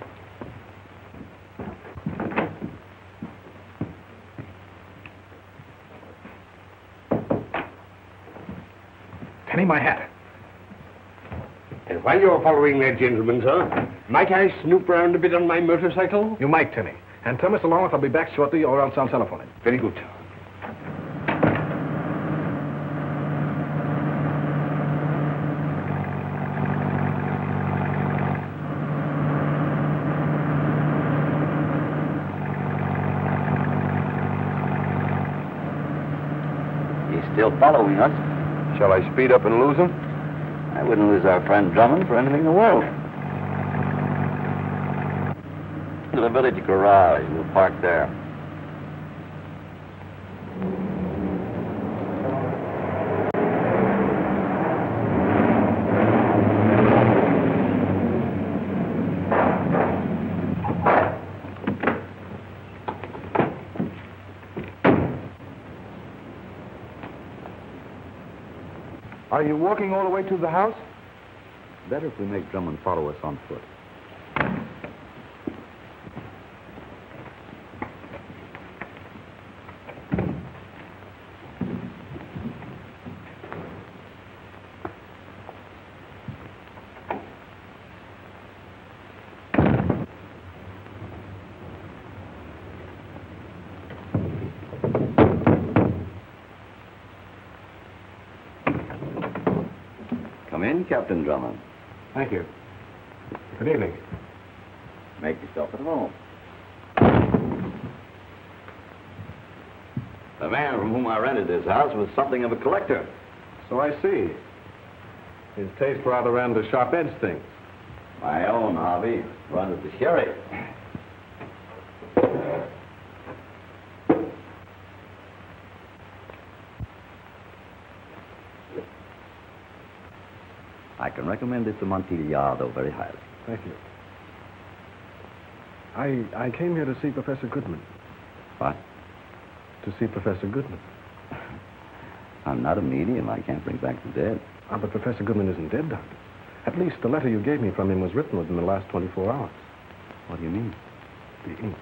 Tenny, my hat. And while you're following that gentleman, sir, might I snoop around a bit on my motorcycle? You might, Tenny. And tell Mr. Longworth I'll be back shortly, or else I'll telephone him. Very good, sir. He's still following us. Shall I speed up and lose him? I wouldn't lose our friend Drummond for anything in the world. To the village garage. We'll park there. Are you walking all the way to the house? Better if we make Drummond follow us on foot. Come in, Captain Drummond. Thank you. Good evening. Make yourself at home. The man from whom I rented this house was something of a collector. So I see. His taste rather ran to sharp-edged things. My own hobby runs to sherry. I can recommend this Amontillado very highly. Thank you. I came here to see Professor Goodman. What? To see Professor Goodman. I'm not a medium. I can't bring back the dead. But Professor Goodman isn't dead, Doctor. At least the letter you gave me from him was written within the last 24 hours. What do you mean? The ink.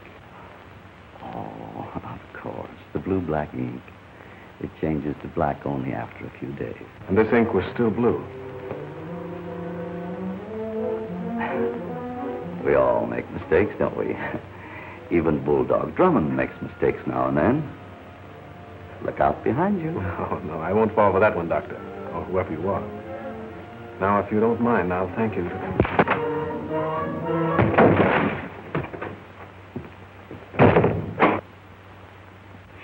Oh, of course. The blue-black ink. It changes to black only after a few days. And this ink was still blue. We all make mistakes, don't we? Even Bulldog Drummond makes mistakes now and then. Look out behind you. Oh, no, I won't fall for that one, Doctor. Or whoever you are. Now, if you don't mind, I'll thank you.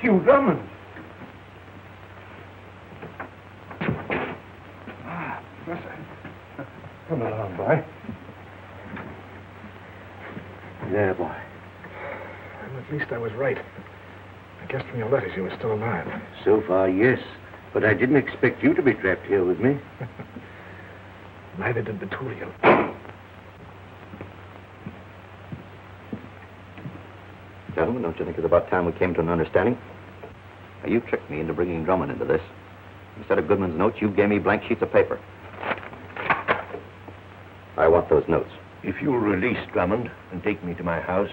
Hugh Drummond. Professor. Come along, boy. There, boy. Well, at least I was right. I guessed from your letters you were still alive. So far, yes. But I didn't expect you to be trapped here with me. Neither did the two of you. Gentlemen, don't you think it's about time we came to an understanding? Now, you tricked me into bringing Drummond into this. Instead of Goodman's notes, you gave me blank sheets of paper. I want those notes. If you'll release Drummond and take me to my house,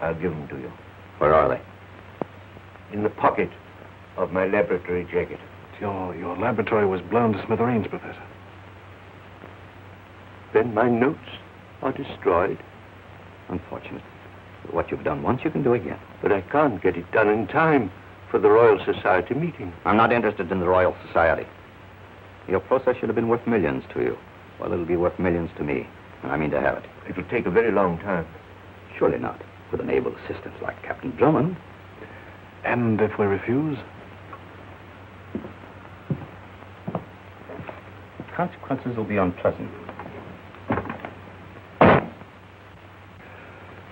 I'll give them to you. Where are they? In the pocket of my laboratory jacket. Your laboratory was blown to smithereens, Professor. Then my notes are destroyed. Unfortunate. But what you've done once, you can do again. But I can't get it done in time for the Royal Society meeting. I'm not interested in the Royal Society. Your process should have been worth millions to you. Well, it'll be worth millions to me, and I mean to have it. It'll take a very long time. Surely not, with an able assistant like Captain Drummond. And if we refuse? Consequences will be unpleasant.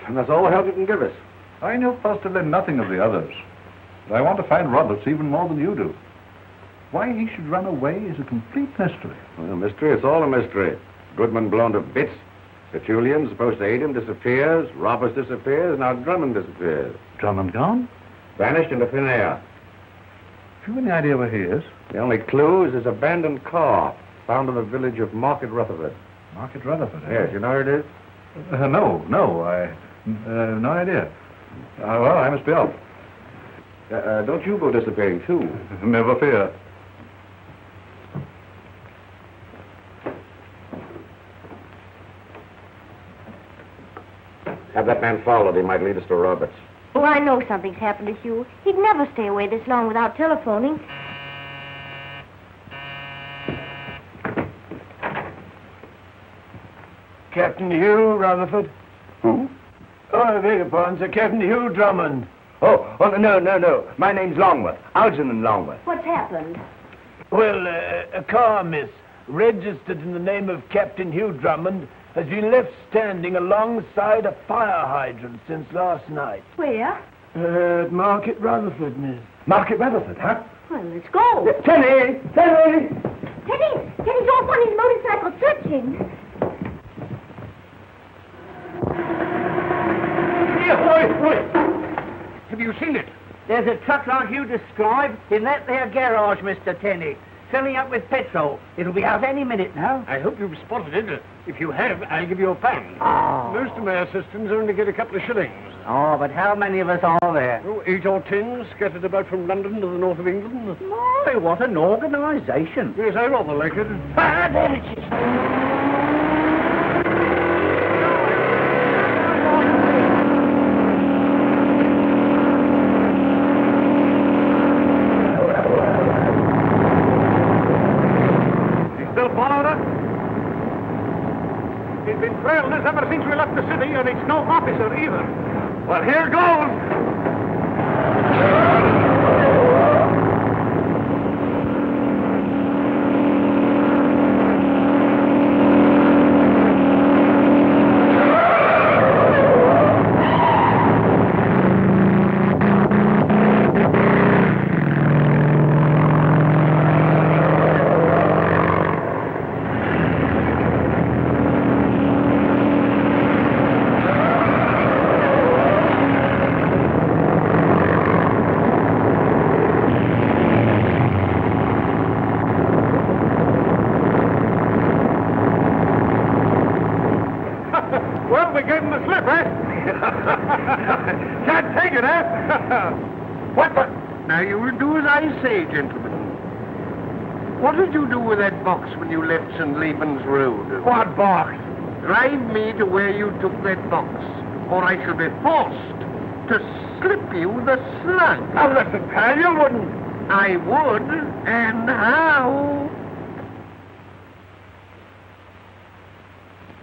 And that's all the help you can give us. I know positively nothing of the others. But I want to find Roberts even more than you do. Why he should run away is a complete mystery. Well, mystery, it's all a mystery. Goodman blown to bits. Tertullian, supposed to aid him, disappears. Roberts disappears. Now Drummond disappears. Drummond gone? Vanished into thin air. Have you any idea where he is? The only clue is his abandoned car, found in the village of Market Rutherford. Market Rutherford, eh? Yes, you know where it is? No, no idea. Well, I must be off. Don't you go disappearing, too. Never fear. Have that man followed. He might lead us to Roberts. Oh, I know something's happened to Hugh. He'd never stay away this long without telephoning. Captain Hugh Rutherford? Who? Oh, I beg your pardon, sir. Captain Hugh Drummond. Oh, no. My name's Longworth. Algernon Longworth. What's happened? Well, a car, miss, registered in the name of Captain Hugh Drummond, has been left standing alongside a fire hydrant since last night. Where? At Market Rutherford, miss. Market Rutherford, huh? Well, let's go. Teddy! Teddy's off on his motorcycle searching. Wait. Have you seen it? There's a truck like you described in that there garage, Mr. Tenney, filling up with petrol. It'll be out any minute now. I hope you've spotted it. If you have, I'll give you a pound. Oh. Most of my assistants only get a couple of shillings. Oh, but how many of us are there? Oh, 8 or 10, scattered about from London to the north of England. My, what an organisation. Yes, I rather like it. Ah, there it is. He's been trailing us ever since we left the city, and it's no officer either. Well, here goes. Well, we gave him the slip, eh? Can't take it, eh? What the... Now, you will do as I say, gentlemen. What did you do with that box when you left St. Laban's Road? What box? Drive me to where you took that box, or I shall be forced to slip you the slug. Now, listen, pal, you wouldn't. I would, and how?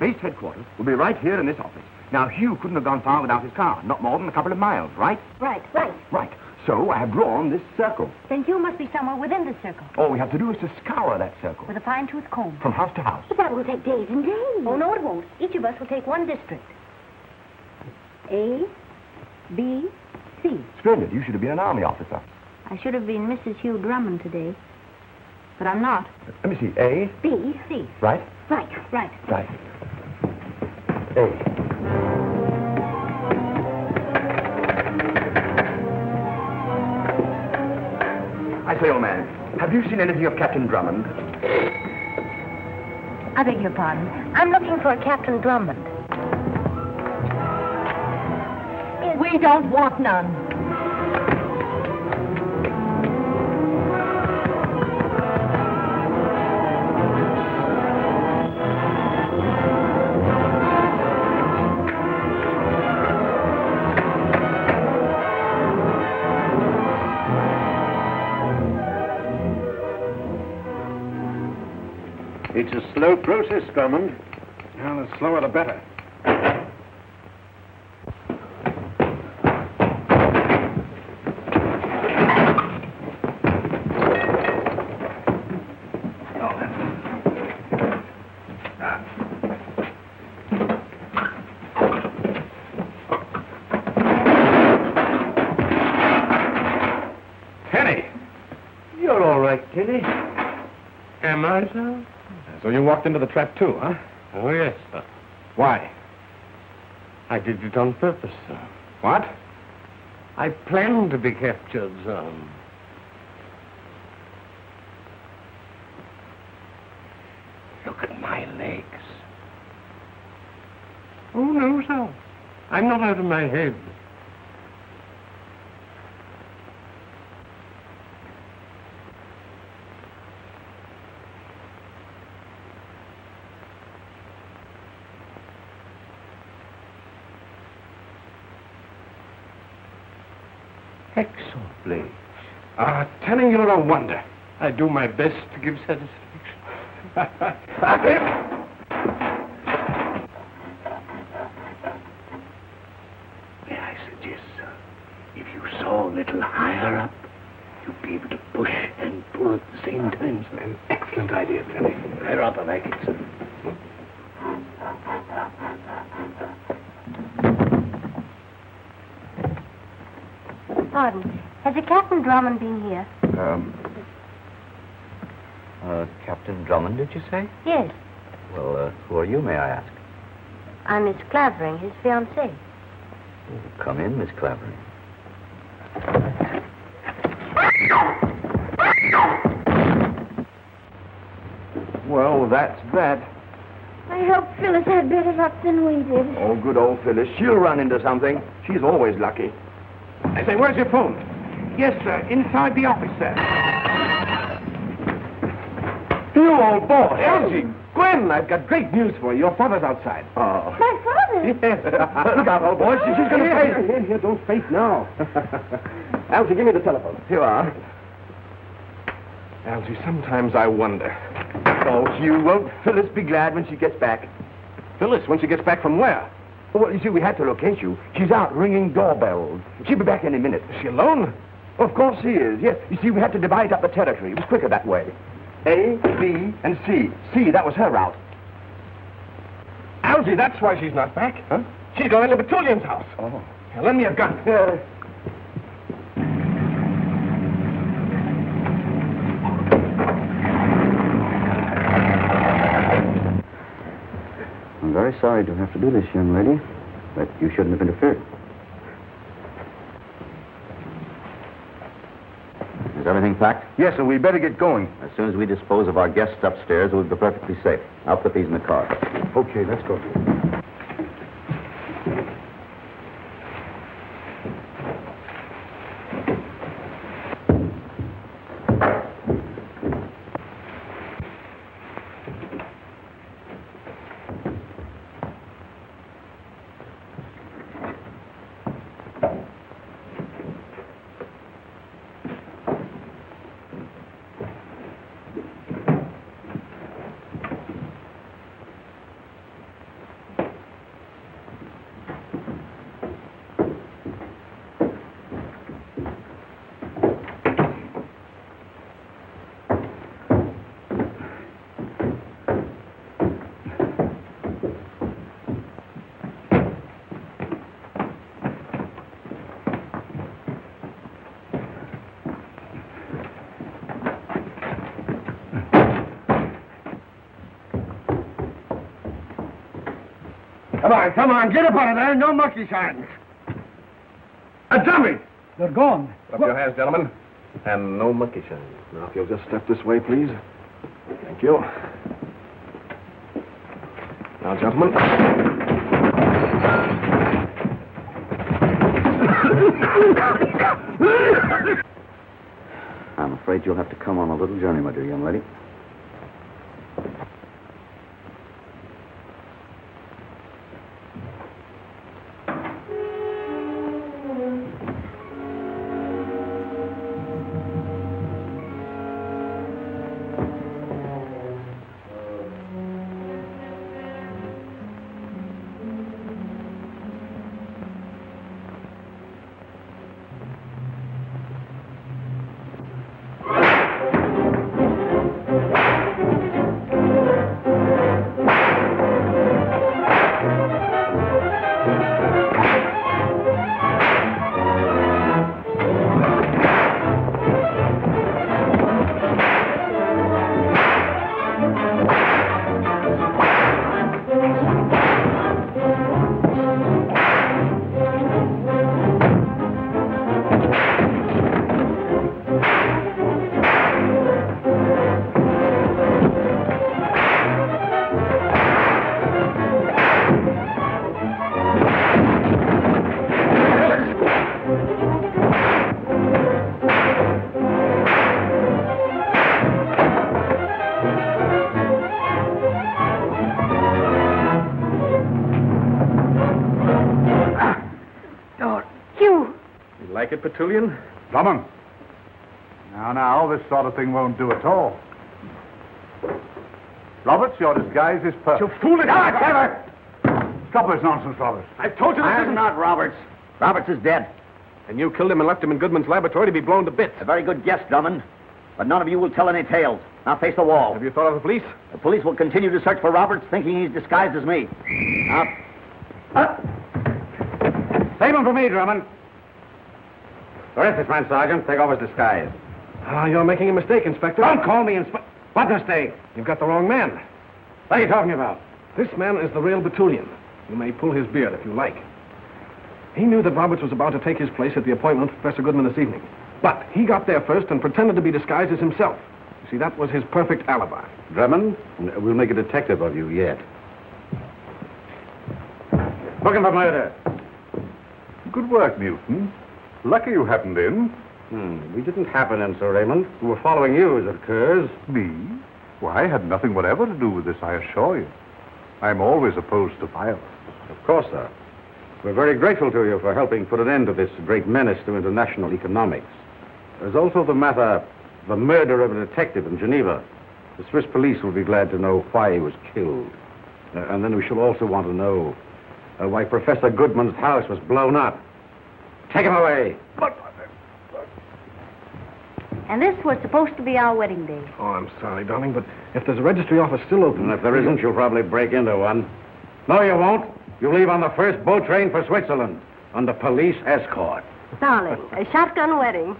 Base headquarters will be right here in this office. Now, Hugh couldn't have gone far without his car. Not more than a couple of miles, right? Right. Right. So I have drawn this circle. Then you must be somewhere within the circle. All we have to do is to scour that circle. With a fine-tooth comb. From house to house. But that will take days and days. Oh, no, it won't. Each of us will take one district. A, B, C. Splendid. You should have been an army officer. I should have been Mrs. Hugh Drummond today. But I'm not. Let me see. A. B, C. Right? Right. Right. A. I say, old man, have you seen anything of Captain Drummond? I beg your pardon. I'm looking for a Captain Drummond. We don't want none. It's a slow process, Drummond. Well, the slower the better. Tenny! You're all right, Tenny. Am I, sir? So you walked into the trap too, huh? Oh, yes, sir. Why? I did it on purpose, sir. What? I planned to be captured, sir. Look at my legs. Oh, no, sir. I'm not out of my head. Excellent blades. Tenny, you're a wonder. I do my best to give satisfaction. May I suggest, sir, if you saw a little higher up, you'd be able to push and pull at the same time, sir. An excellent idea, Tenny. I rather like it, sir. Pardon. Has a Captain Drummond been here? Captain Drummond, did you say? Yes. Well, who are you, may I ask? I'm Miss Clavering, his fiancée. Come in, Miss Clavering. Well, that's that. I hope Phyllis had better luck than we did. Oh, good old Phyllis. She'll run into something. She's always lucky. I say, where's your phone? Yes, sir. Inside the office, sir. You old boy. Elsie, Gwen, I've got great news for you. Your father's outside. Oh. My father? Yes. Look out, old boy. She's going to... Here, don't faint now. Elsie, give me the telephone. Here you are. Elsie, sometimes I wonder. Oh, Hugh, won't Phyllis be glad when she gets back? Phyllis, when she gets back from where? Well, you see, we had to locate you. She's out ringing doorbells. She'll be back any minute. Is she alone? Of course she is, yes. You see, we had to divide up the territory. It was quicker that way. A, B, and C. C, that was her route. Elsie, that's why she's not back. Huh? She's going to Betullian's house. Oh. Now, lend me a gun. I'm very sorry to have to do this, young lady, but you shouldn't have interfered. Is everything packed? Yes, sir, we'd better get going. As soon as we dispose of our guests upstairs, we'll be perfectly safe. I'll put these in the car. Okay, let's go. Come on, get up out of there. No monkey shines. A dummy! They're gone. Up your hands, gentlemen. And no monkey shines. Now, if you'll just step this way, please. Thank you. Now, gentlemen. I'm afraid you'll have to come on a little journey, my dear young lady. Like it, Petulian? Drummond. Now, this sort of thing won't do at all. Roberts, your disguise is perfect. You foolish... Stop this nonsense, Roberts. I told you this I'm isn't... not Roberts. Roberts is dead. And you killed him and left him in Goodman's laboratory to be blown to bits. A very good guess, Drummond. But none of you will tell any tales. Now face the wall. Have you thought of the police? The police will continue to search for Roberts, thinking he's disguised as me. Up. Save him for me, Drummond. Arrest this man, Sergeant. Take off his disguise. You're making a mistake, Inspector. Don't call me Inspector. What mistake? You've got the wrong man. What are you talking about? This man is the real Petulian. You may pull his beard if you like. He knew that Roberts was about to take his place at the appointment with Professor Goodman this evening. But he got there first and pretended to be disguised as himself. You see, that was his perfect alibi. Drummond, we'll make a detective of you yet. Looking for murder. Good work, Newton. Lucky you happened in. We didn't happen in, Sir Raymond. We were following you, as it occurs. Me? Why, I had nothing whatever to do with this, I assure you. I'm always opposed to violence. Of course, sir. We're very grateful to you for helping put an end to this great menace to international economics. There's also the matter, the murder of a detective in Geneva. The Swiss police will be glad to know why he was killed. And then we shall also want to know why Professor Goodman's house was blown up. Take him away. And this was supposed to be our wedding day. Oh, I'm sorry, darling, but if there's a registry office still open... And if there isn't, you'll probably break into one. No, you won't. You leave on the first boat train for Switzerland under police escort. Darling, a shotgun wedding.